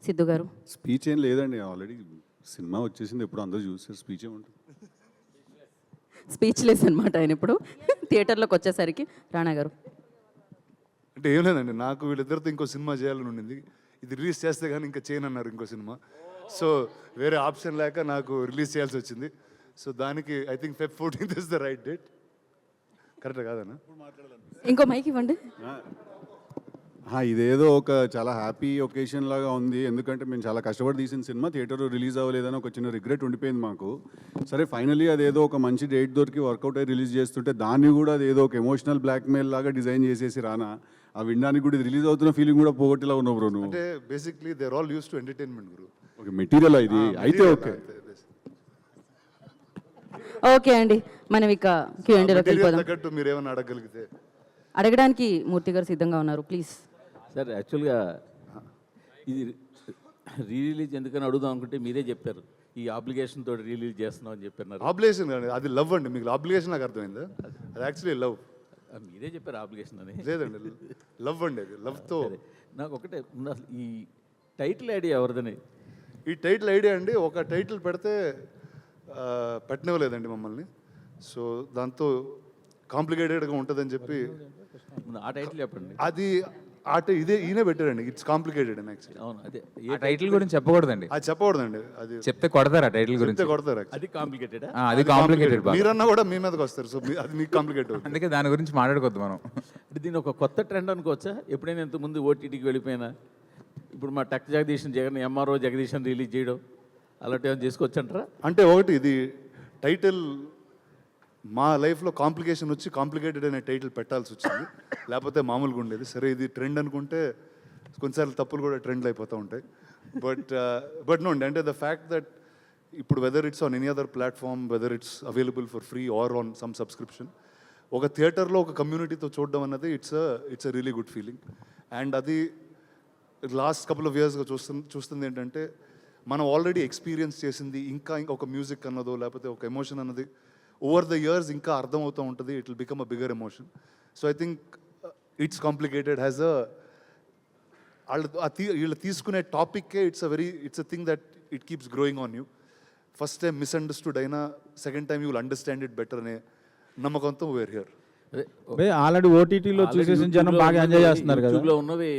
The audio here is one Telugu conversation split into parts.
సిద్ధు గారు. స్పీచ్ ఏం లేదండి, ఆల్రెడీ సినిమా వచ్చేసింది, ఎప్పుడు అందరూ చూసారు, స్పీచ్ ఏముంటుంది. స్పీచ్లెస్ అనమాట ఆయన ఇప్పుడు థియేటర్లోకి వచ్చేసరికి. రాణా గారు. అంటే ఏం లేదండి, నాకు వీళ్ళిద్దరితో ఇంకో సినిమా చేయాలని ఉండింది. ఇది రిలీజ్ చేస్తే కానీ ఇంకా చేయనన్నారు ఇంకో సినిమా. సో వేరే ఆప్షన్ లేక నాకు రిలీజ్ చేయాల్సి వచ్చింది. సో దానికి I think Feb 14th is the right date. Correct కాదన్నా? ఇంకో మైక్ ఇవ్వండి. ఇదేదో ఒక చాలా హ్యాపీ ఒకేషన్ లాగా ఉంది, ఎందుకంటే మేము చాలా కష్టపడి తీసిన సినిమా థియేటర్లో రిలీజ్ అవ్వలేదని ఒక చిన్న రిగ్రెట్ ఉండిపోయింది మాకు. సరే ఫైనలీ అదేదో ఒక మంచి డేట్ దొరికి వర్కౌట్ అయ్యి రిలీజ్ చేస్తుంటే దాన్ని కూడా అదేదో ఒక ఎమోషనల్ బ్లాక్మెయిల్ లాగా డిజైన్ చేసేసి రానా, ఆ వినడానికి కూడా రిలీజ్ అవుతున్న ఫీలింగ్ కూడా పోగొట్టేలా ఉన్నావు బ్రో నువ్వు. అంటే basically they are all use to entertainment గురు. ఓకే, మెటీరియల్ ఇది అయితే ఓకే. ఓకే అండి, మనం ఇక Q&Aలోకి వెళ్ళిపోదాం. తగ్గట్టు మీరు ఏమైనా అడగగలిగితే. అడగడానికి మూర్తి గారు సిద్ధంగా ఉన్నారు, ప్లీజ్. సార్ యాక్చువల్గా ఇది రిలీజ్ ఎందుకని అడుగుదాం అనుకుంటే మీరే చెప్పారు, ఈ ఆబ్లిగేషన్ తోటి రిలీజ్ చేస్తున్నాం అని చెప్పారు. ఆబ్లిగేషన్ కాదు, అది లవ్ అండి. మీకు ఆబ్లిగేషన్ నాకు అర్థమైందా? అది యాక్చువల్లీ లవ్. మీరే చెప్పారు ఆబ్లిగేషన్ అని. లేదండి, లవ్ అండి, అది లవ్తో. నాకు ఒకటే అసలు ఈ టైటిల్ ఐడియా ఎవరిదని? ఈ టైటిల్ ఐడియా అండి, ఒక టైటిల్ పెడితే పెట్టనివ్వలేదండి మమ్మల్ని. సో దాంతో కాంప్లికేటెడ్గా ఉంటుందని చెప్పి ఆ టైటిల్ చెప్పండి. అది ఇదే ఈయనే పెట్టారండి. ఇట్స్ కాంప్లికేటెడ్ అండి యాక్చువల్లీ. అవును, అదే ఆ టైటిల్ గురించి చెప్పకూడదండి. అది చెప్పకూడదండి, అది చెప్తే కొడతారు. ఆ టైటిల్ గురించి చెప్తే కొడతారు. అది కాంప్లికేటెడ్. అది కాంప్లికేటెడ్. మీరన్నా కూడా మీ మీదకి వస్తారు. సో అది మీకు కాంప్లికేట్ అవుతుంది. అందుకే దాని గురించి మాట్లాడుకోవద్దు మనం. అంటే దీని ఒక కొత్త ట్రెండ్ అనుకోవచ్చా? ఎప్పుడైనా ఇంతకుముందు ఓటీటీకి వెళ్ళిపోయినా ఇప్పుడు మా టక్ జగదీశన్ ఎంఆర్ఓ జగదీశన్ రిలీజ్ చేయడం అలాంటి ఏమైనా చేసుకోవచ్చంటారా? అంటే ఒకటి ఇది టైటిల్ మా లైఫ్లో కాంప్లికేషన్ వచ్చి కాంప్లికేటెడ్ అనే టైటిల్ పెట్టాల్సి వచ్చింది, లేకపోతే మామూలుగా ఉండేది. సరే ఇది ట్రెండ్ అనుకుంటే కొన్నిసార్లు తప్పులు కూడా ట్రెండ్లు అయిపోతూ ఉంటాయి. బట్ నో అంటే ద ఫ్యాక్ట్ దట్ ఇప్పుడు whether it's on any other platform, whether it's available for free or on some subscription, ఒక థియేటర్లో ఒక కమ్యూనిటీతో చూడడం అన్నది it's a really good feeling. And అది లాస్ట్ కపుల్ ఆఫ్ ఇయర్స్గా చూస్తుంది ఏంటంటే మనం ఆల్రెడీ ఎక్స్పీరియన్స్ చేసింది ఇంకా ఒక మ్యూజిక్ అన్నదో లేకపోతే ఒక ఎమోషన్ అన్నది ఓవర్ ద ఇయర్స్ ఇంకా అర్థమవుతూ ఉంటుంది. It will become a bigger emotion. So I think it's complicated has వీళ్ళు తీసుకునే టాపిక్కే it's a thing that it keeps growing on you. First time misunderstood అయినా second time you will understand it better అనే నమ్మకంతో వేర్ హియర్. ఆల్రెడీ ఓటీటీలో చూసేసిన జనం బాగా ఎంజాయ్ చేస్తున్నారు కదా. యూట్యూబ్లో ఉన్నవి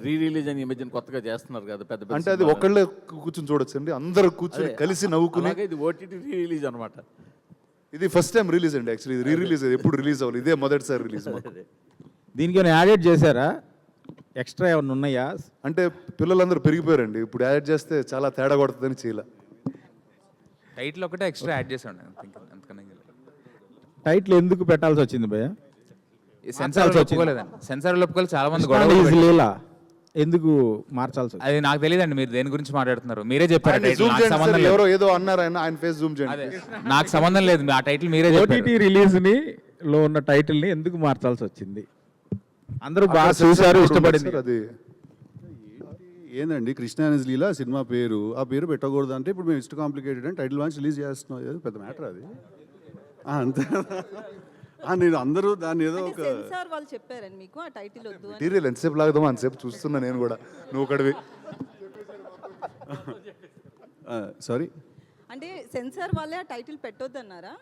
రిలీజ్ అని ఈ మధ్యన కొత్తగా చేస్తున్నారు కదా పెద్ద పెద్ద. అంటే అది ఒక్కళ్ళే కూర్చొని చూడొచ్చు అండి, అందరూ కూర్చొని కలిసి నవ్వుకుని. ఇది ఓటీటీ రిలీజ్ అనమాట. ఇది ఫస్ట్ టైం రిలీజ్ అండి యాక్చువల్లీ. ఇది రిలీజ్ ఎప్పుడు రిలీజ్ అవ్వాలి, ఇదే మొదటిసారి రిలీజ్. దీనికి ఏమైనా యాడెడ్ చేశారా? ఎక్స్ట్రా ఏమైనా ఉన్నాయా? అంటే పిల్లలందరూ పెరిగిపోయారండి, ఇప్పుడు యాడ్ చేస్తే చాలా తేడా కొడుతుందని చేయాల. టైటిల్ ఒకటే ఎక్స్ట్రా యాడ్ చేసాం. టైటిల్ ఎందుకు పెట్టాల్సి వచ్చింది భయ్య? సెన్సార్ ఒప్పుకోలేదండి. సెన్సార్ ఒప్పుకోలేదు. చాలా మంది గొడవ లీలా ఎందుకు మార్చాల్సి వచ్చింది? అది నాకు తెలియదండి. మీరు దేని గురించి మాట్లాడుతున్నారు? మీరే చెప్పారు. ఎవరో ఏదో అన్నారు, ఆయన ఫేస్ జూమ్ చేయండి. నాకు సంబంధం లేదు. ఆ టైటిల్ మీరే చెప్పారు. ఓటీటీ రిలీజ్ లో ఉన్న టైటిల్ ని ఎందుకు మార్చాల్సి వచ్చింది? అందరూ బాగా చూశారు, ఇష్టపడింది. అది ఏందండి, కృష్ణ అనేజ్ లీలా సినిమా పేరు, ఆ పేరు పెట్టకూడదు అంటే ఇప్పుడు మేము ఇష్ట కాంప్లికేటెడ్ అని టైటిల్ వాన్స్ రిలీజ్ చేస్తున్నాం, ఏదో పెద్ద మ్యాటర్ అది. అంతే. నేను అందరూ దాన్ని ఏదో ఒక సెన్సార్ వాళ్ళు చెప్పారని మీకు ఆ టైటిల్ వద్దు అని. మెటీరియల్ ఎంతసేపు లాగదామో అంతసేపు చూస్తున్నా నేను కూడా. నువ్వు ఒకటివి. సారీ, అంటే సెన్సార్ వాళ్ళే ఆ టైటిల్ పెట్టొద్దు అన్నారా?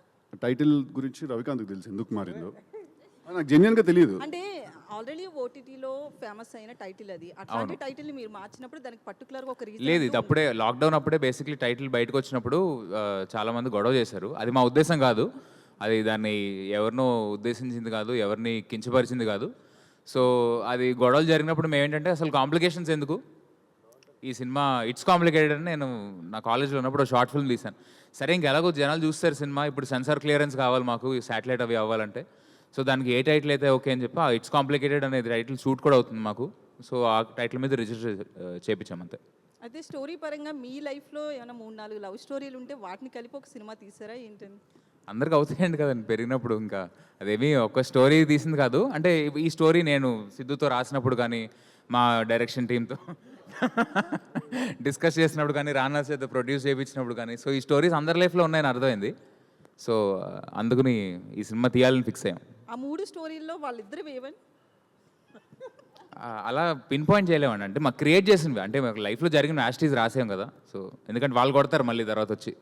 టైటిల్ గురించి రవికాంత్కి తెలుసు ఎందుకు మారిందో, నాకు జెన్యున్గా తెలియదు. అంటే ఆల్రెడీ ఓటీటీలో ఫేమస్ అయిన టైటిల్ అది, అట్లాంటి టైటిల్ ని మీరు మార్చినప్పుడు దానికి పర్టికులర్ గా ఒక రీజన్ లేదు. ఇది అప్పుడే లాక్డౌన్ అప్పుడే బేసిక్లీ టైటిల్ బయటకు వచ్చినప్పుడు చాలా మంది గొడవ చేశారు. అది మా ఉద్దేశం కాదు, అది దాన్ని ఎవరినో ఉద్దేశించింది కాదు, ఎవరిని కించపరిచింది కాదు. సో అది గొడవలు జరిగినప్పుడు మేము ఏంటంటే అసలు కాంప్లికేషన్స్ ఎందుకు, ఈ సినిమా ఇట్స్ కాంప్లికేటెడ్ అని నేను నా కాలేజ్లో ఉన్నప్పుడు షార్ట్ ఫిల్మ్ తీశాను. సరే ఇంకెలాగో జనాలు చూస్తారు సినిమా, ఇప్పుడు సెన్సార్ క్లియరెన్స్ కావాలి మాకు, శాటిలైట్ అవి అవ్వాలంటే. సో దానికి ఏ టైటిల్ అయితే ఓకే అని చెప్పి ఇట్స్ కాంప్లికేటెడ్ అనేది టైటిల్ షూట్ కూడా అవుతుంది మాకు. సో ఆ టైటిల్ మీద రిజిస్టర్ చేయించాం అంతే. అయితే స్టోరీ పరంగా మీ లైఫ్లో ఏమైనా 3-4 లవ్ స్టోరీలు ఉంటే వాటిని కలిపి ఒక సినిమా తీసారా ఏంటని? అందరికి అవుతాయండి కదండి పెరిగినప్పుడు. ఇంకా అదేమి ఒక స్టోరీ తీసింది కాదు. అంటే ఈ స్టోరీ నేను సిద్ధుతో రాసినప్పుడు కానీ, మా డైరెక్షన్ టీంతో డిస్కస్ చేసినప్పుడు కానీ, రానా చేత ప్రొడ్యూస్ చేయించినప్పుడు కానీ, సో ఈ స్టోరీస్ అందరి లైఫ్లో ఉన్నాయని అర్థమైంది. సో అందుకని ఈ సినిమా తీయాలని ఫిక్స్ అయ్యాం. ఆ 3 స్టోరీల్లో వాళ్ళిద్దరు ఏవని అలా పిన్ పాయింట్ చేయలేమండి. అంటే మాకు క్రియేట్ చేసినవి అంటే మాకు లైఫ్లో జరిగిన యాస్టీస్ రాసాం కదా. సో ఎందుకంటే వాళ్ళు కొడతారు మళ్ళీ తర్వాత వచ్చి,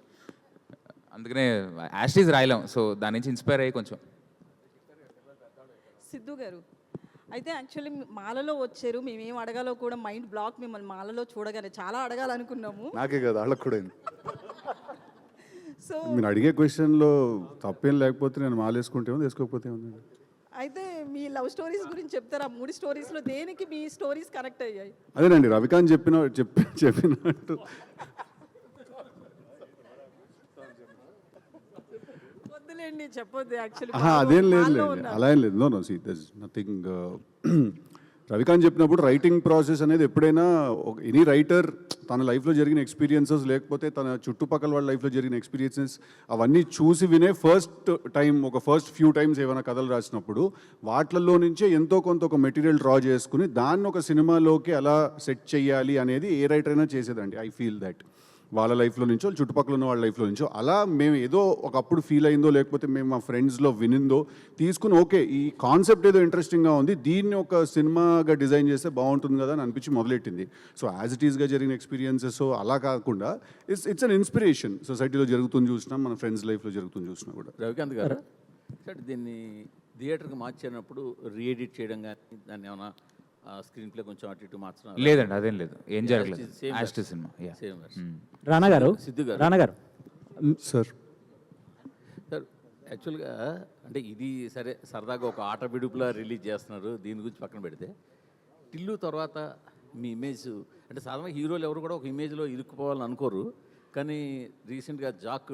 అందుకనే యాస్టీస్ రాయలేం. సో దాని నుంచి ఇన్స్పైర్ అయ్యి కొంచెం. సిద్ధు గారు అయితే యాక్చువల్లీ మాలలో వచ్చారు, మేమేం అడగాలో కూడా మైండ్ బ్లాక్. మిమ్మల్ని మాలలో చూడగానే చాలా అడగాలనుకున్నాము. నాకే కదా వాళ్ళకి కూడా అయింది. సో మీరు అడిగే క్వశ్చన్లో తప్పేం లేకపోతే నేను మాలేసుకుంటే ఉంది, వేసుకోకపోతే ఉంది. అయితే మీ లవ్ స్టోరీస్ గురించి చెప్తారా? 3 స్టోరీస్లో దేనికి మీ స్టోరీస్ కనెక్ట్ అయ్యాయి? అదేనండి రవికాంత్ చెప్పినట్టు వద్దులేండి చెప్పొద్దు. యాక్చువల్లీ అదేం లేదు అలా ఏం లేదు. No see this nothing. Ravikanth చెప్పినప్పుడు రైటింగ్ ప్రాసెస్ అనేది ఎప్పుడైనా ఎనీ రైటర్ తన లైఫ్లో జరిగిన ఎక్స్పీరియన్సెస్ లేకపోతే తన చుట్టుపక్కల వాళ్ళ లైఫ్లో జరిగిన ఎక్స్పీరియన్సెస్ అవన్నీ చూసి వినే ఫస్ట్ ఫ్యూ టైమ్స్ ఏమైనా కథలు రాసినప్పుడు వాటిల్లో నుంచే ఎంతో కొంత ఒక మెటీరియల్ డ్రా చేసుకుని దాన్ని ఒక సినిమాలోకి ఎలా సెట్ చేయాలి అనేది ఏ రైటర్ అయినా చేసేదండి. ఐ ఫీల్ దట్ వాళ్ళ లైఫ్లో నుంచో చుట్టుపక్కల ఉన్న వాళ్ళ లైఫ్లో నుంచో అలా మేము ఏదో ఒకప్పుడు ఫీల్ అయిందో లేకపోతే మేము మా ఫ్రెండ్స్లో వినిందో తీసుకుని ఓకే ఈ కాన్సెప్ట్ ఏదో ఇంట్రెస్టింగ్గా ఉంది, దీన్ని ఒక సినిమాగా డిజైన్ చేస్తే బాగుంటుంది కదా అని అనిపించి మొదలెట్టింది. సో యాజ్ ఇట్ ఈస్గా జరిగిన ఎక్స్పీరియన్సెస్ అలా కాకుండా ఇట్స్ అన్ ఇన్స్పిరేషన్. సొసైటీలో జరుగుతుంది చూసినా, మన ఫ్రెండ్స్ లైఫ్లో జరుగుతుంది చూసినా కూడా. రవికాంత్ గారు సార్ దీన్ని థియేటర్కి మార్చినప్పుడు రీఎడిట్ చేయడం కానీ దాన్ని ఏమైనా స్క్రీన్ ప్లే కొంచెం అటు ఇటు మార్చడం? లేదండి అదేం లేదు, ఏం జరగలేదు. యాస్టీ సినిమా. సేమ్ రానా గారు, సిద్ధు గారు, రానా గారు సార్ సార్ యాక్చువల్గా అంటే ఇది సరే సరదాగా ఒక ఆట విడుపులా రిలీజ్ చేస్తున్నారు, దీని గురించి పక్కన పెడితే టిల్లు తర్వాత మీ ఇమేజ్ అంటే సాధారణంగా హీరోలు ఎవరు కూడా ఒక ఇమేజ్లో ఇరుక్కుపోవాలని అనుకోరు, కానీ రీసెంట్గా జాక్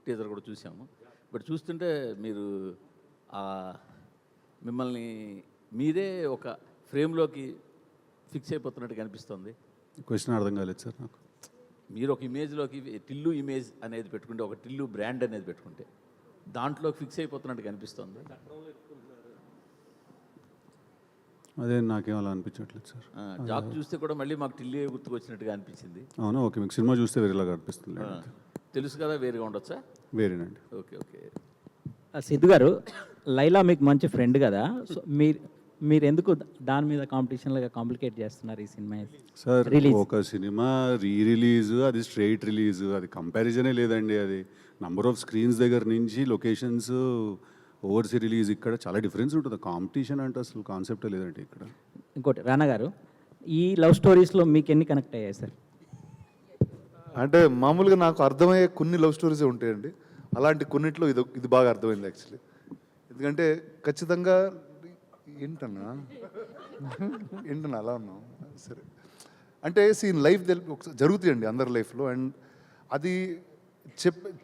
టీజర్ కూడా చూసాము. బట్ చూస్తుంటే మీరు మిమ్మల్ని మీరే ఒక ఫ్రేమ్లోకి ఫిక్స్ అయిపోతున్నట్టు కనిపిస్తుంది. క్వశ్చన్ అర్థం కాలేదు సార్ నాకు. మీరు ఒక ఇమేజ్లోకి టిల్లు ఇమేజ్ అనేది పెట్టుకుంటే, ఒక టిల్లు బ్రాండ్ అనేది పెట్టుకుంటే దాంట్లో ఫిక్స్ అయిపోతున్నట్టు కనిపిస్తుంది. అదే నాకేం అలా అనిపించట్లేదు సార్. జాబ్ చూస్తే కూడా మళ్ళీ మాకు టిల్లే గుర్తుకొచ్చినట్టుగా అనిపించింది. అవునా, ఓకే. మీకు సినిమా చూస్తే వేరేలాగా అనిపిస్తుంది. తెలుసు కదా, వేరుగా ఉండొచ్చా? వేరేనండి. Okay okay. సిద్ధు గారు, లైలా మీకు మంచి ఫ్రెండ్ కదా, సో మీరు ఎందుకు దాని మీద కాంపిటీషన్లుగా కాంప్లికేట్ చేస్తున్నారు ఈ సినిమా? సార్ ఒక సినిమా రిలీజ్ అది స్ట్రైట్ రిలీజ్, అది కంపారిజనే లేదండి. అది నంబర్ ఆఫ్ స్క్రీన్స్ దగ్గర నుంచి లొకేషన్స్, ఓవర్సీ రిలీజ్ ఇక్కడ చాలా డిఫరెన్స్ ఉంటుంది. కాంపిటీషన్ అంటే అసలు కాన్సెప్టే లేదండి ఇక్కడ. ఇంకోటి రానా గారు, ఈ లవ్ స్టోరీస్లో మీకు ఎన్ని కనెక్ట్ అయ్యాయి సార్? అంటే మామూలుగా నాకు అర్థమయ్యే కొన్ని లవ్ స్టోరీసే ఉంటాయండి, అలాంటి కొన్నిట్లో ఇది బాగా అర్థమైంది యాక్చువల్లీ. ఎందుకంటే ఖచ్చితంగా ఏంటన్నా అలా ఉన్నాం సరే. అంటే సీన్ లైఫ్ జరుగుతాయండి అందరి లైఫ్లో, అండ్ అది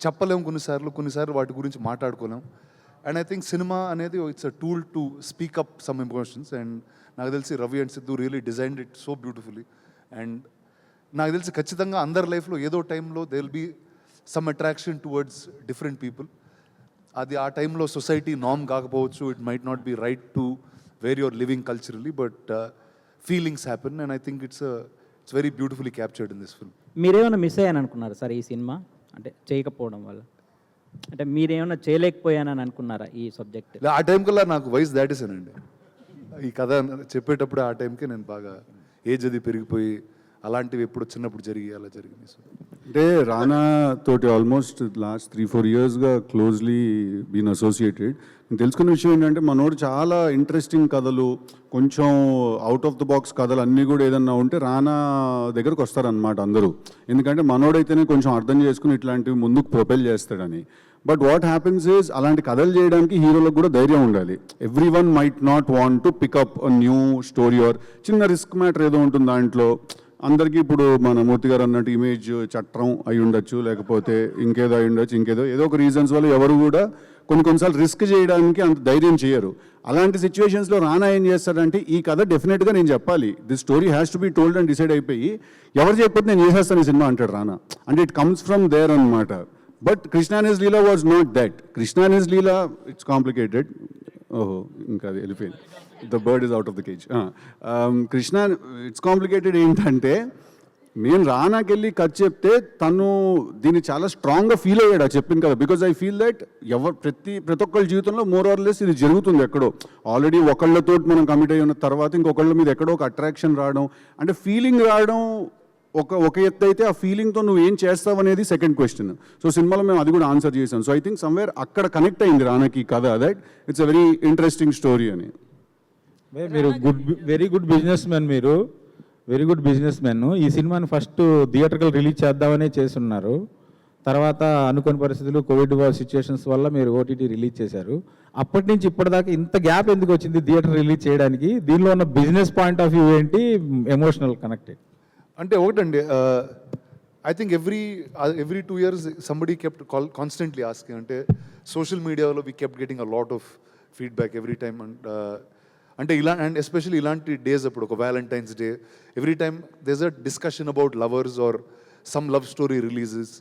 చెప్పలేము కొన్నిసార్లు వాటి గురించి మాట్లాడుకోలేం. అండ్ ఐ థింక్ సినిమా అనేది it's a tool to speak up some emotions, and నాకు తెలిసి Ravi and Siddhu really designed it so beautifully. And నాకు తెలిసి ఖచ్చితంగా అందరి లైఫ్లో ఏదో టైంలో they will be some attraction towards different people. అది ఆ టైంలో సొసైటీ నార్మ్ కాకపోవచ్చు, it might not be right to where your living culturally, but feelings happen, and I think it's very beautifully captured in this film. మీరేమైనా మిస్ అయ్యాను అనుకున్నారా సార్ ఈ సినిమా అంటే చేయకపోవడం వల్ల? అంటే మీరేమైనా చేయలేకపోయానని అనుకున్నారా ఈ సబ్జెక్ట్? ఆ టైం కల్లా నాకు వయసు దాటేసానండి. ఈ కథ చెప్పేటప్పుడు ఆ టైంకి నేను బాగా ఏజ్ అది పెరిగిపోయి అలాంటివి ఎప్పుడు చిన్నప్పుడు అలా జరిగింది. సో అంటే రానా తోటి ఆల్మోస్ట్ లాస్ట్ 3-4 yearsగా క్లోజ్లీ బీన్ అసోసియేటెడ్. నేను తెలుసుకున్న విషయం ఏంటంటే మనోడు చాలా ఇంట్రెస్టింగ్ కథలు, కొంచెం అవుట్ ఆఫ్ ద బాక్స్ కథలు అన్నీ కూడా ఏదన్నా ఉంటే రానా దగ్గరకు వస్తారనమాట అందరూ. ఎందుకంటే మనోడైతేనే కొంచెం అర్థం చేసుకుని ఇట్లాంటివి ముందుకు ప్రొపెల్ చేస్తాడని. బట్ వాట్ హ్యాపెన్స్ ఈజ్ అలాంటి కథలు చేయడానికి హీరోలకు కూడా ధైర్యం ఉండాలి. Every one might not want to pick up a new story or చిన్న రిస్క్ మ్యాటర్ ఏదో ఉంటుంది దాంట్లో. అందరికీ ఇప్పుడు మన మూర్తి గారు అన్నట్టు ఇమేజ్ చట్టం అయి ఉండొచ్చు, లేకపోతే ఇంకేదో అయి ఉండొచ్చు, ఏదో ఒక రీజన్స్ వల్ల ఎవరు కూడా కొన్నిసార్లు రిస్క్ చేయడానికి అంత ధైర్యం చేయరు. అలాంటి సిచ్యువేషన్స్లో రానా ఏం చేస్తాడంటే ఈ కథ డెఫినెట్గా నేను చెప్పాలి, this story has to be told అని డిసైడ్ అయిపోయి ఎవరు చెప్పకపోతే నేను చేసేస్తాను ఈ సినిమా అంటాడు రానా. అంటే ఇట్ కమ్స్ ఫ్రమ్ దేర్ అనమాట. But Krishna and his Leela was not that. Krishna and his Leela it's complicated. ఓహో ఇంకా అది వెళ్ళిపోయింది, the bird is out of the cage. Krishna it's complicated ఏంటంటే నేను రానాకెళ్ళి కథ చెప్తే తను దీన్ని చాలా స్ట్రాంగ్గా ఫీల్ అయ్యాడు అది చెప్పింది కదా, బికాజ్ ఐ ఫీల్ దట్ ప్రతి ఒక్కళ్ళ జీవితంలో మోర్ ఆర్ లెస్ ఇది జరుగుతుంది ఎక్కడో. ఆల్రెడీ ఒకళ్ళతో మనం కమిట్ అయ్యి ఉన్న తర్వాత ఇంకొకళ్ళ మీద ఎక్కడో ఒక అట్రాక్షన్ రావడం, అంటే ఫీలింగ్ రావడం ఒక ఎత్తు అయితే, ఆ ఫీలింగ్తో నువ్వు ఏం చేస్తావు అనేది సెకండ్ క్వశ్చన్. సో సినిమాలో మేము అది కూడా ఆన్సర్ చేసాం. సో ఐ థింక్ సమ్వేర్ అక్కడ కనెక్ట్ అయింది రానాకి కథ, that it's a very interesting story అని. మీరు వెరీ గుడ్ బిజినెస్ మ్యాన్, మీరు వెరీ గుడ్ బిజినెస్ మ్యాన్. ఈ సినిమాని ఫస్ట్ థియేటర్కల్ రిలీజ్ చేద్దామనే చేస్తున్నారు, తర్వాత అనుకోని పరిస్థితులు కోవిడ్ సిచ్యుయేషన్స్ వల్ల మీరు ఓటీటీ రిలీజ్ చేశారు. అప్పటి నుంచి ఇప్పటిదాకా ఇంత గ్యాప్ ఎందుకు వచ్చింది థియేటర్ రిలీజ్ చేయడానికి? దీనిలో ఉన్న బిజినెస్ పాయింట్ ఆఫ్ వ్యూ ఏంటి, ఎమోషనల్ కనెక్టెడ్? అంటే ఒకటండి, I think every 2 years somebody kept constantly asking. అంటే సోషల్ మీడియాలో we kept getting a lot of feedback every time. అంటే అండ్ ఎస్పెషల్లీ ఇలాంటి డేస్ అప్పుడు, ఒక valentine's day, every time there's a discussion about lovers or some love story releases.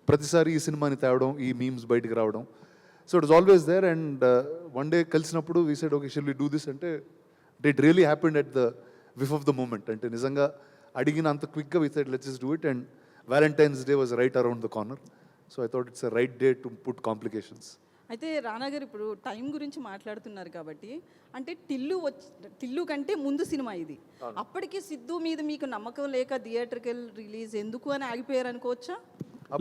ప్రతిసారి ఈ సినిమాని తేవడం, ఈ మీమ్స్ బయటకు రావడం. So it is always there. And one day కలిసినప్పుడు we said okay shall we do this అంటే it really happened at the whiff of the moment. అంటే నిజంగా అడిగిన అంత క్విక్గా we said let's just do it. And Valentine's day was right around the corner. So I thought it's a right day to put complications. అయితే రానా గారు ఇప్పుడు టైం గురించి మాట్లాడుతున్నారు కాబట్టి, అంటే టిల్లు కంటే ముందు సినిమా ఇది. అప్పటికి సిద్ధు మీద మీకు నమ్మకం లేక థియేటర్కల్ రిలీజ్ ఎందుకు అని ఆగిపోయారు అనుకోవచ్చా?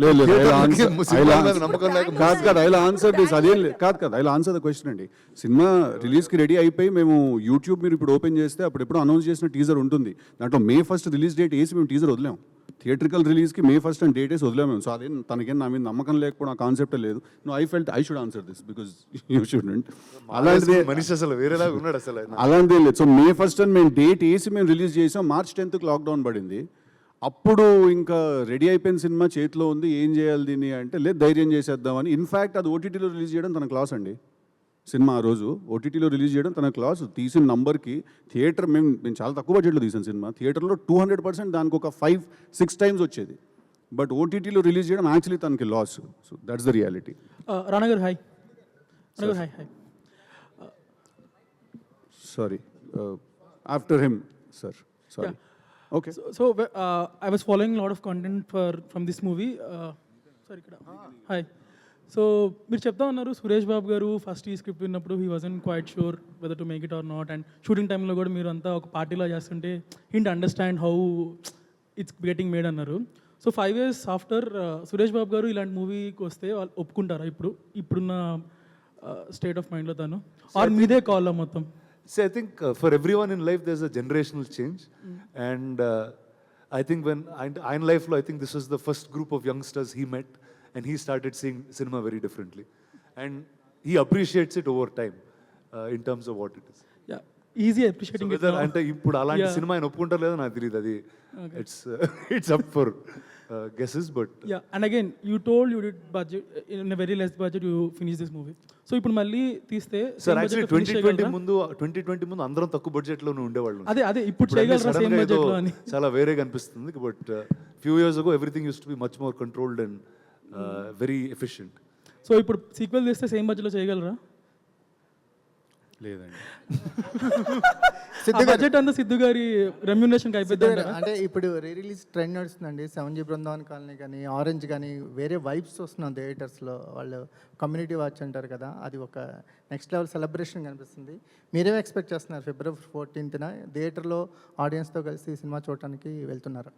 లేదు నమ్మకం లేక ఐ ఆన్సర్ దిస్. అదేం లేదు, కాదు ఐ ఆన్సర్ ద క్వశ్చన్ అండి. సినిమా రిలీజ్కి రెడీ అయిపోయి మేము యూట్యూబ్ మీరు ఇప్పుడు ఓపెన్ చేస్తే అప్పుడు అనౌన్స్ చేసిన టీజర్ ఉంటుంది. దాంట్లో May 1st రిలీజ్ డేట్ వేసి మేము టీజర్ వదిలాం. థియేట్రికల్ రిలీజ్కి May 1st అని డేట్ వేసి వదిలాం మేము. సో అదే తనకేం నా మీద నమ్మకం లేకపోవడం ఆ కాన్సెప్టే లేదు. I felt I should answer this because you shouldn't. అలాంటిదే మనిషి అసలు వేరేలాగా ఉన్నాడు అసలు. అలాంటిదేం లేదు. సో May 1st అని మేము డేట్ వేసి మేము రిలీజ్ చేసాం. March 10th లాక్డౌన్ పడింది. అప్పుడు ఇంకా రెడీ అయిపోయిన సినిమా చేతిలో ఉంది, ఏం చేయాలి దీన్ని అంటే లేదు ధైర్యం చేసేద్దామని. ఇన్ఫ్యాక్ట్ అది ఓటీటీలో రిలీజ్ చేయడం తన క్లాస్ అండి. సినిమా ఆ రోజు ఓటీటీలో రిలీజ్ చేయడం తన క్లాస్. తీసిన నంబర్కి థియేటర్ మేము చాలా తక్కువ బడ్జెట్లో తీసిన సినిమా, థియేటర్లో 200% దానికి ఒక 5-6 times వచ్చేది. బట్ ఓటీటీలో రిలీజ్ చేయడం యాక్చువల్లీ తనకి లాస్. So that's the reality. Rana గారు హాయ్. రానా గారు hi. Sorry after him sir, sorry. Okay. So I was following a lot of content from this movie. Sorry, hi. So మీరు చెప్తా ఉన్నారు సురేష్ బాబు గారు ఫస్ట్ ఈ స్క్రిప్ట్ విన్నప్పుడు he wasn't quiet sure whether to make it or not. And shooting టైంలో కూడా మీరు అంతా ఒక పార్టీలో చేస్తుంటే hint understand how it's getting made అన్నారు. So 5 years after Suresh Babu గారు ఇలాంటి మూవీకి వస్తే వాళ్ళు ఒప్పుకుంటారా ఇప్పుడున్న స్టేట్ ఆఫ్ మైండ్లో తను, ఆర్ మీదే కాల్ మొత్తం? See, I think for everyone in life, there's a generational change. And I think when in life, I think this was the first group of youngsters he met, and he started seeing cinema very differently. And he appreciates it over time in terms of what it is. Yeah, easy appreciating it now. అంటే ఇప్పుడు అలాంటి సినిమా ఆయన ఒప్పుకుంటారు లేదో నాకు తెలియదు. అది it's up for guesses, but yeah. And again, you told you did budget in a very less budget you finished this movie. So ఇప్పుడు మళ్ళీ తీస్తే సార్ యాక్చువల్లీ 2020 ముందు అందరం తక్కువ బడ్జెట్ లోనే ఉండేవాళ్ళు. అదే ఇప్పుడు చేయగలరా సేమ్ బడ్జెట్ లో అని చాలా వేరేగా అనిపిస్తుంది. But few years ago everything use to be much more controlled and very efficient. So ఇప్పుడు సీక్వెల్ తీస్తే సేమ్ బడ్జెట్ లో చేయగలరా? లేదండి. బడ్జెట్ అంతా సిద్ధు గారి రెమ్యూనరేషన్ కి అయిపోయింది. అంటే ఇప్పుడు రిలీజ్ ట్రెండ్ నడుస్తుందండి. 7G బృందావన్ కాలనీ కానీ ఆరెంజ్ కానీ వేరే వైబ్స్ వస్తున్నాం థియేటర్స్లో. వాళ్ళు కమ్యూనిటీ వాచ్ అంటారు కదా, అది ఒక నెక్స్ట్ లెవెల్ సెలబ్రేషన్ కనిపిస్తుంది. మీరేం ఎక్స్పెక్ట్ చేస్తున్నారు? February 14th థియేటర్లో ఆడియన్స్తో కలిసి సినిమా చూడటానికి వెళ్తున్నారు.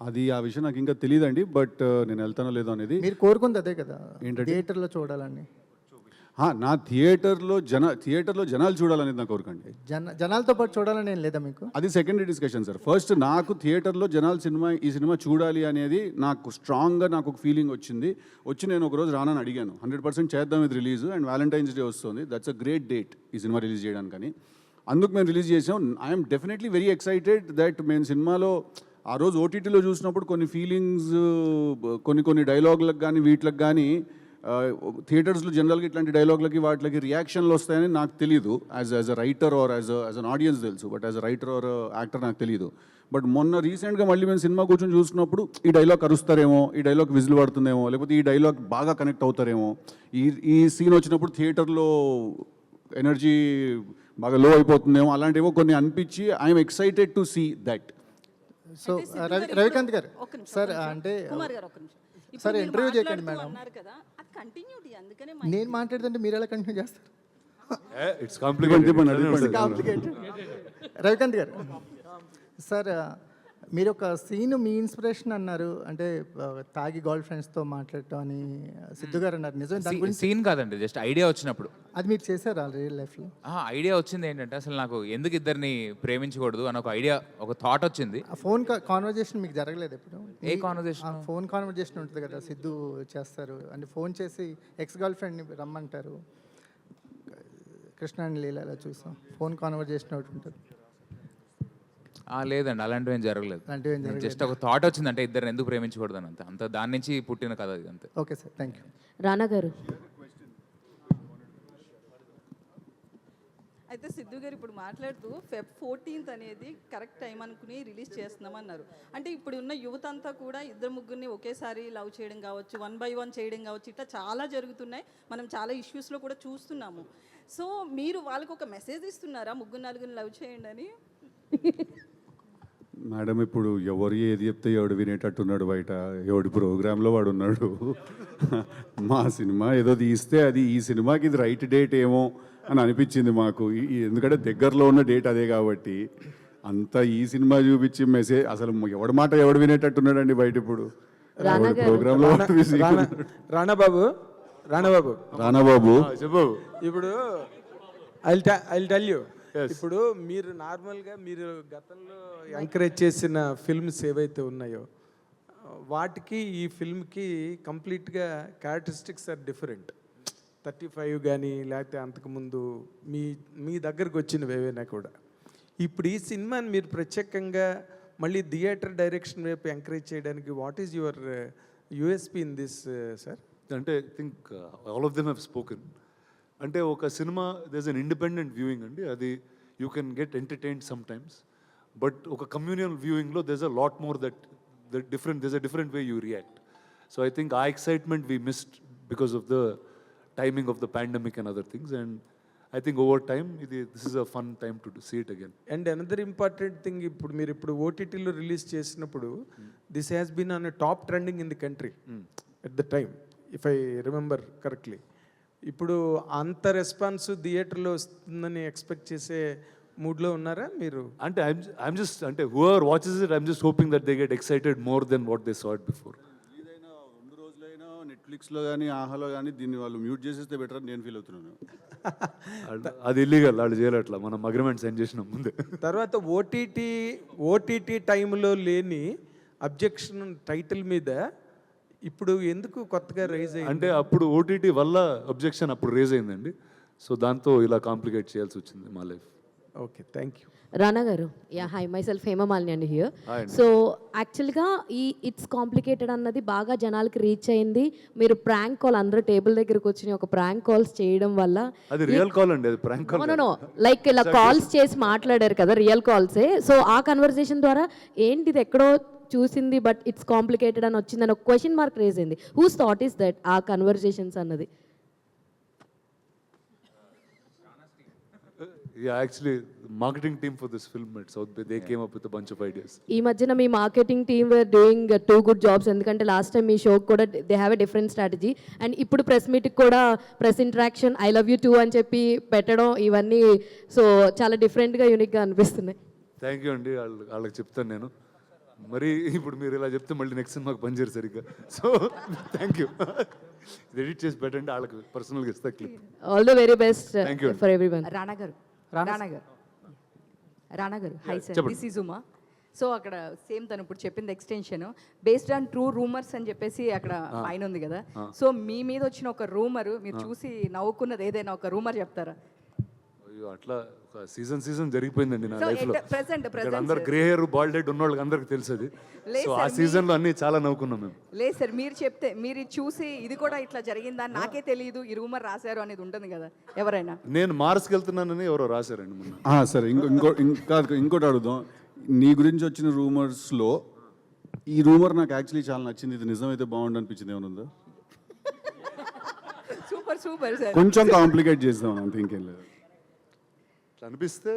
అది ఆ విషయం నాకు ఇంకా తెలియదండి. బట్ నేను వెళ్తానో లేదో అనేది మీరు కోరుకుంది అదే కదా, ఏంటంటే? థియేటర్లో చూడాలని. నా థియేటర్లో జనాలు చూడాలనేది నా కోరికండి. జనాలతో పాటు చూడాలని ఏం లేదా మీకు? అది సెకండరీ డిస్కషన్ సార్. ఫస్ట్ నాకు థియేటర్లో ఈ సినిమా చూడాలి అనేది నాకు స్ట్రాంగ్గా నాకు ఒక ఫీలింగ్ వచ్చింది. నేను ఒకరోజు రానని అడిగాను, 100% చేద్దాం ఇది రిలీజ్, అండ్ వ్యాలంటైన్స్ డే వస్తుంది, దట్స్ అ గ్రేట్ డేట్ ఈ సినిమా రిలీజ్ చేయడానికని. అందుకు మేము రిలీజ్ చేసాం. I'm definitely very excited that మేము సినిమాలో ఆ రోజు ఓటీటీలో చూసినప్పుడు కొన్ని ఫీలింగ్స్, కొన్ని డైలాగులకు కానీ వీటికి కానీ థియేటర్స్లో జనరల్గా ఇట్లాంటి డైలాగులకి వాటికి రియాక్షన్లు వస్తాయని నాకు తెలియదు. As a writer or as an audience తెలుసు, but as a writer or actor నాకు తెలియదు. బట్ మొన్న రీసెంట్గా మళ్ళీ మేము సినిమా కూర్చొని చూసినప్పుడు ఈ డైలాగ్ అరుస్తారేమో, ఈ డైలాగ్ విజిల్ పడుతుందేమో, లేకపోతే ఈ డైలాగ్ బాగా కనెక్ట్ అవుతారేమో, ఈ సీన్ వచ్చినప్పుడు థియేటర్లో ఎనర్జీ బాగా లో అయిపోతుందేమో, అలాంటివో కొన్ని అనిపించి I'm excited to see that. So అంటే సిద్ధు గారు ఇప్పుడు- రవికాంత్ గారు ఒక్క నిమిషం, సార్ ఒక్క నిమిషం. అంటే కుమార్ గారు ఒక్క నిమిషం. ఇప్పుడు సార్ మీరు ఇంటర్వ్యూ చేయకండి మాట్లాడుతూ మేడం. అన్నారు కదా, అది కంటిన్యూటీ, అందుకనే నేను మాట్లాడుతుంటే మీరు ఎలా కంటిన్యూ చేస్తారు? It's complicated. కాంప్లికేటెడ్. రవికాంత్ గారు సార్ మీరు ఒక సీన్ మీ ఇన్స్పిరేషన్ అన్నారు, అంటే తాగి గర్ల్ ఫ్రెండ్స్తో మాట్లాడటం అని సిద్ధు గారు అన్నారు. నిజం దాని గురించి సీన్ కాదండి, జస్ట్ ఐడియా వచ్చినప్పుడు. అది మీరు చేశారా రియల్ లైఫ్లో? ఐడియా వచ్చింది ఏంటంటే, అసలు నాకు ఎందుకు ఇద్దరిని ప్రేమించకూడదు అని ఒక ఐడియా, ఒక థాట్ వచ్చింది. ఫోన్ కాన్వర్జేషన్ మీకు జరగలేదు ఎప్పుడు? ఏ conversation? ఫోన్ కాన్వర్జేషన్ ఉంటుంది కదా, సిద్ధు చేస్తారు అంటే ఫోన్ చేసి ఎక్స్ గర్ల్ ఫ్రెండ్ని రమ్మంటారు. కృష్ణ అండ్ లీలలో చూసాం, ఫోన్ కాన్వర్జేషన్ ఒకటి ఉంటుంది. లేదండి, అలాంటివి ఏం జరగలేదు. అలాంటివి ఏం జస్ట్ ఒక థాట్ వచ్చింది, అంటే ఇద్దరిని ఎందుకు ప్రేమించకూడదు అని. అంత దాని నుంచి పుట్టిన కథ ఇది, అంతే. Okay sir, thank you. Rana గారు, అయితే సిద్ధు గారు ఇప్పుడు మాట్లాడుతూ Feb 14th అనేది కరెక్ట్ టైం అనుకుని రిలీజ్ చేస్తున్నామన్నారు. అంటే ఇప్పుడు ఉన్న యువత అంతా కూడా ఇద్దరు ముగ్గురిని ఒకేసారి లవ్ చేయడం కావచ్చు, 1 by 1 చేయడం కావచ్చు, ఇట్లా చాలా జరుగుతున్నాయి. మనం చాలా ఇష్యూస్లో కూడా చూస్తున్నాము. సో మీరు వాళ్ళకి ఒక మెసేజ్ ఇస్తున్నారా, ముగ్గురు నలుగురిని లవ్ చేయండి అని? మేడం ఇప్పుడు ఎవరు ఏది చెప్తే ఎవడు వినేటట్టున్నాడు బయట, ఎవడి ప్రోగ్రాంలో వాడు ఉన్నాడు. మా సినిమా ఏదో తీస్తే అది ఈ సినిమాకి ఇది రైట్ డేట్ ఏమో అని అనిపించింది మాకు. ఎందుకంటే దగ్గరలో ఉన్న డేట్ అదే కాబట్టి అంతా ఈ సినిమా చూపించి మెసేజ్, అసలు ఎవడి మాట ఎవడు వినేటట్టున్నాడండి బయట ఇప్పుడు. ప్రోగ్రాంలో రానాబాబు రానాబాబు చెప్పు. ఇప్పుడు ఐ టెల్ యూ, ఇప్పుడు మీరు నార్మల్గా మీరు గతంలో ఎంకరేజ్ చేసిన ఫిల్మ్స్ ఏవైతే ఉన్నాయో వాటికి ఈ ఫిల్మ్కి కంప్లీట్గా క్యారెక్టరిస్టిక్స్ ఆర్ డిఫరెంట్. 35 కానీ లేకపోతే అంతకుముందు మీ దగ్గరకు వచ్చినవి ఏవైనా కూడా. ఇప్పుడు ఈ సినిమాని మీరు ప్రత్యేకంగా మళ్ళీ థియేటర్ డైరెక్షన్ వైపు ఎంకరేజ్ చేయడానికి what is your USP in this sir? అంటే I think all of them have spoken. అంటే ఒక సినిమా దేస్ అన్ ఇండిపెండెంట్ వ్యూయింగ్ అండి, అది you can get entertained some times. But ఒక కమ్యూనియల్ వ్యూయింగ్లో does a lot more that does a different way you react. So I think ఆ excitement we missed because of the timing of the pandemic and other things. And I think over time, this is a fun time to see it again. And another important thing, మీరు ఇప్పుడు ఓటీటీలో రిలీజ్ చేసినప్పుడు this has been on top trending in the country at the time, if I remember correctly. ఇప్పుడు అంత రెస్పాన్స్ థియేటర్లో వస్తుందని ఎక్స్పెక్ట్ చేసే మూడ్లో ఉన్నారా మీరు? అంటే I'm just, అంటే whoever watches it, I'm just hoping that they get excited more than what they saw it before. ఏదైనా 2 రోజులైనా నెట్ఫ్లిక్స్లో కానీ ఆహాలో కానీ దీన్ని వాళ్ళు మ్యూట్ చేసేస్తే బెటర్ అని నేను ఫీల్ అవుతున్నాను. అది ఇల్లీగల్, వాళ్ళు చేయలేట్లా, మనం అగ్రిమెంట్ సైన్ చేసినాం ముందే. తర్వాత ఓటీటీ టైంలో లేని అబ్జెక్షన్ టైటిల్ మీద ఇప్పుడు ఎందుకు కొత్తగా రైజ్ అయ్యింది? అంటే అప్పుడు ఓటీటీ వల్ల అబ్జెక్షన్ అప్పుడు రేజ్ అయిందండి. సో దాంతో ఇలా కాంప్లికేట్ చేయాల్సి వచ్చింది మా life. Okay, thank you. Rana garu, yeah hi, my self Hemamalini అండి హియర్. సో యాక్చువల్గా ఈ ఇట్స్ కాంప్లికేటెడ్ అన్నది బాగా జనాలకి రీచ్ అయింది. మీరు ప్రాంక్ కాల్, అందరూ టేబుల్ దగ్గరకు వచ్చి ఒక ప్రాంక్ కాల్స్ చేయడం వల్ల, అది రియల్ కాల్ అండి, అది ప్రాంక్ కాల్. నో లైక్ ఇలా కాల్స్ చేసి మాట్లాడారు కదా, రియల్ కాల్సే. సో ఆ కన్వర్సేషన్ ద్వారా ఏంటి ఇది ఎక్కడో చూసింది బట్ ఇట్స్ కాంప్లికేటెడ్ అని వచ్చిందని ఒక క్వశ్చన్ మార్క్ రేజ్ అయింది. హూస్ థాట్ ఈస్ దట్ ఆ కన్వర్సేషన్స్ అన్నది? Yeah, actually, marketing team for this film at South Bay, they came up with a bunch of ideas. ఈ మధ్యన మీ marketing team were doing 2 good jobs. ఎందుకంటే లాస్ట్ టైం మీ షోకి కూడా they have a different strategy. And ఇప్పుడు ప్రెస్ మీట్కి కూడా press interaction I love you too అని చెప్పి పెట్టడం, ఇవన్నీ సో చాలా డిఫరెంట్గా యూనిక్గా అనిపిస్తున్నాయి. థ్యాంక్ యూ అండి, వాళ్ళకి చెప్తాను నేను. మరి ఇప్పుడు మీరు ఇలా చెప్తే మళ్ళీ నెక్స్ట్ సినిమాకి పనిచేయరు సరిగ్గా. So thank you. ఎడిట్ చేసి పెట్టండి, వాళ్ళకి పర్సనల్గా ఇస్తా clip. All the very best Thank you. For everyone. Rana garu hi sir, this is Uma. So అక్కడ సేమ్ తను ఇప్పుడు చెప్పింది extension based on true rumours అని చెప్పేసి అక్కడ పైన ఉంది కదా. సో మీ మీద వచ్చిన ఒక రూమర్, మీరు చూసి నవ్వుకున్నది ఏదైనా ఒక రూమర్ చెప్తారా? అయ్యో, అట్లా ఒక సీజన్ జరిగిపోయిందండి నా So, లైఫ్లో. present, అందరు గ్రే హెయిర్ బాల్డ్ హెడ్ ఉన్న వాళ్ళకి అందరికి తెలుసది. లేదు సో sir, ఆ సీజన్లో అన్ని చాలా నవ్వుకున్నాం మేము. లేదు సార్, మీరు చెప్తే మీరు ఇది చూసి ఇది కూడా ఇట్లా జరిగిందా నాకే తెలియదు, ఈ రూమర్ రాశారు అనేది ఉంటుంది కదా ఎవరైనా. నేను మార్స్కి వెళ్తున్నానని ఎవరో రాశారండి మొన్న. సరే, ఇంకోటి అడుగుదాం. నీ గురించి వచ్చిన రూమర్స్లో ఈ రూమర్ నాకు యాక్చువల్లీ చాలా నచ్చింది, ఇది నిజమైతే బాగుండు అనిపించింది ఏమైనా ఉందా? Super sir. కొంచెం కాంప్లికేట్ చేద్దాం అంతే, ఇంకేం లేదు. అనిపిస్తే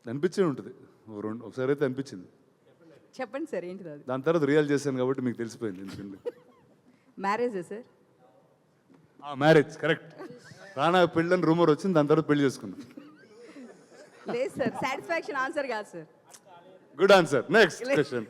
అనిపించే ఉంటుంది, ఒకసారి అయితే అనిపించింది. చెప్పండి సార్ ఏంటిది అది? దాని తర్వాత రియల్ చేశాను కాబట్టి మీకు తెలిసిపోయింది ఎందుకంటే. మ్యారేజే సార్? Marriage correct. రానా పెళ్ళని రూమర్ వచ్చింది, దాని తర్వాత పెళ్లి చేసుకున్నాం. లేదు సార్, సాటిస్ఫాక్షన్ ఆన్సర్ కాదు sir. Good answer. Next question.